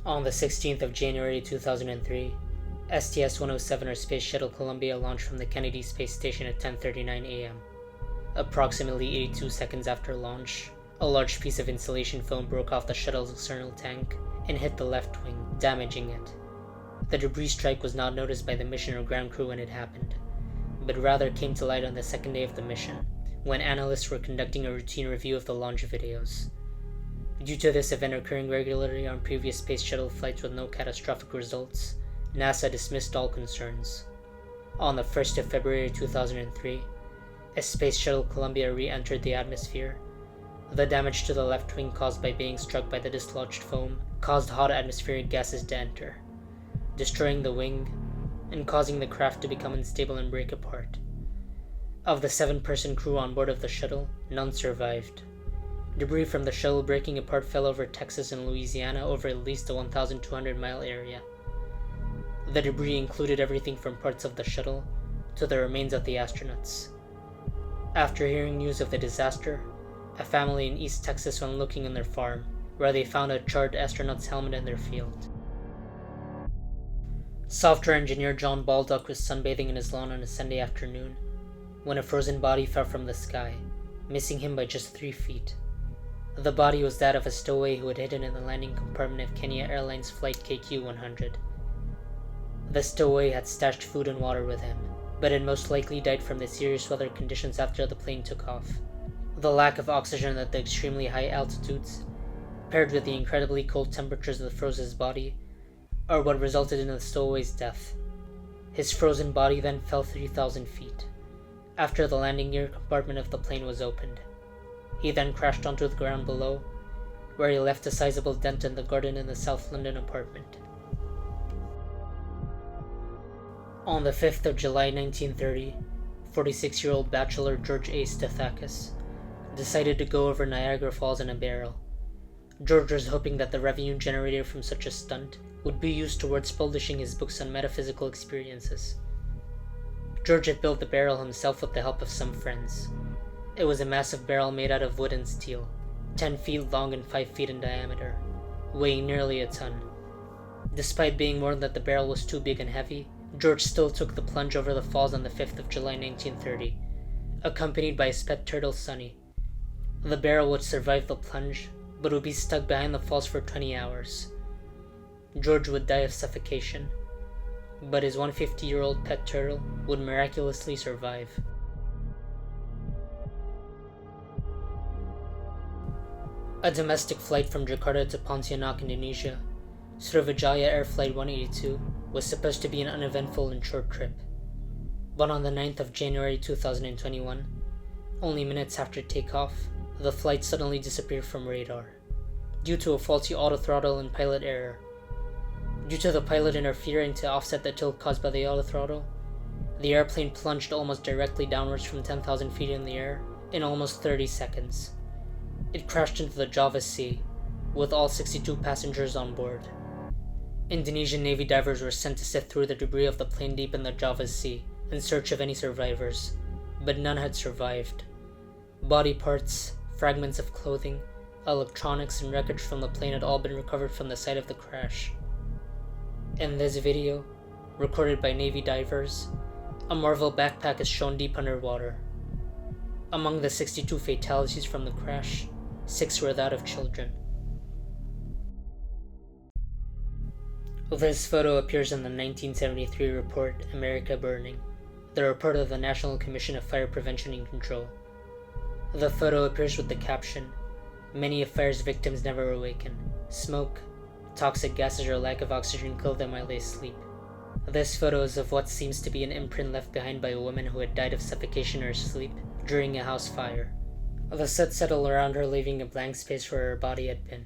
On the 16th of January 2003, STS-107 or Space Shuttle Columbia launched from the Kennedy Space Station at 10:39 a.m. Approximately 82 seconds after launch, a large piece of insulation foam broke off the shuttle's external tank and hit the left wing, damaging it. The debris strike was not noticed by the mission or ground crew when it happened, but rather came to light on the second day of the mission, when analysts were conducting a routine review of the launch videos. Due to this event occurring regularly on previous space shuttle flights with no catastrophic results, NASA dismissed all concerns. On the 1st of February 2003, as Space Shuttle Columbia re-entered the atmosphere, the damage to the left wing caused by being struck by the dislodged foam caused hot atmospheric gases to enter, destroying the wing and causing the craft to become unstable and break apart. Of the 7-person crew on board of the shuttle, none survived. Debris from the shuttle breaking apart fell over Texas and Louisiana over at least a 1,200-mile area. The debris included everything from parts of the shuttle to the remains of the astronauts. After hearing news of the disaster, a family in East Texas went looking on their farm, where they found a charred astronaut's helmet in their field. Software engineer John Baldock was sunbathing in his lawn on a Sunday afternoon when a frozen body fell from the sky, missing him by just 3 feet. The body was that of a stowaway who had hidden in the landing compartment of Kenya Airlines Flight KQ-100. The stowaway had stashed food and water with him, but had most likely died from the serious weather conditions after the plane took off. The lack of oxygen at the extremely high altitudes, paired with the incredibly cold temperatures that froze his body, are what resulted in the stowaway's death. His frozen body then fell 3,000 feet, after the landing gear compartment of the plane was opened. He then crashed onto the ground below, where he left a sizable dent in the garden in the South London apartment. On the 5th of July 1930, 46-year-old bachelor George A. Stathakis decided to go over Niagara Falls in a barrel. George was hoping that the revenue generated from such a stunt would be used towards publishing his books on metaphysical experiences. George had built the barrel himself with the help of some friends. It was a massive barrel made out of wood and steel, 10 feet long and 5 feet in diameter, weighing nearly a ton. Despite being warned that the barrel was too big and heavy, George still took the plunge over the falls on the 5th of July 1930, accompanied by his pet turtle Sunny. The barrel would survive the plunge, but would be stuck behind the falls for 20 hours. George would die of suffocation, but his 150-year-old pet turtle would miraculously survive. A domestic flight from Jakarta to Pontianak, Indonesia, Sriwijaya Air Flight 182, was supposed to be an uneventful and short trip. But on the 9th of January 2021, only minutes after takeoff, the flight suddenly disappeared from radar, due to a faulty autothrottle and pilot error. Due to the pilot interfering to offset the tilt caused by the autothrottle, the airplane plunged almost directly downwards from 10,000 feet in the air in almost 30 seconds. It crashed into the Java Sea, with all 62 passengers on board. Indonesian Navy divers were sent to sift through the debris of the plane deep in the Java Sea in search of any survivors, but none had survived. Body parts, fragments of clothing, electronics, and wreckage from the plane had all been recovered from the site of the crash. In this video, recorded by Navy divers, a Marvel backpack is shown deep underwater. Among the 62 fatalities from the crash, 6 were that of children. This photo appears in the 1973 report America Burning, the report of the National Commission of Fire Prevention and Control. The photo appears with the caption, "Many of fire's victims never awaken. Smoke, toxic gases, or lack of oxygen kill them while they sleep." This photo is of what seems to be an imprint left behind by a woman who had died of suffocation or sleep during a house fire. The soot settled around her, leaving a blank space where her body had been.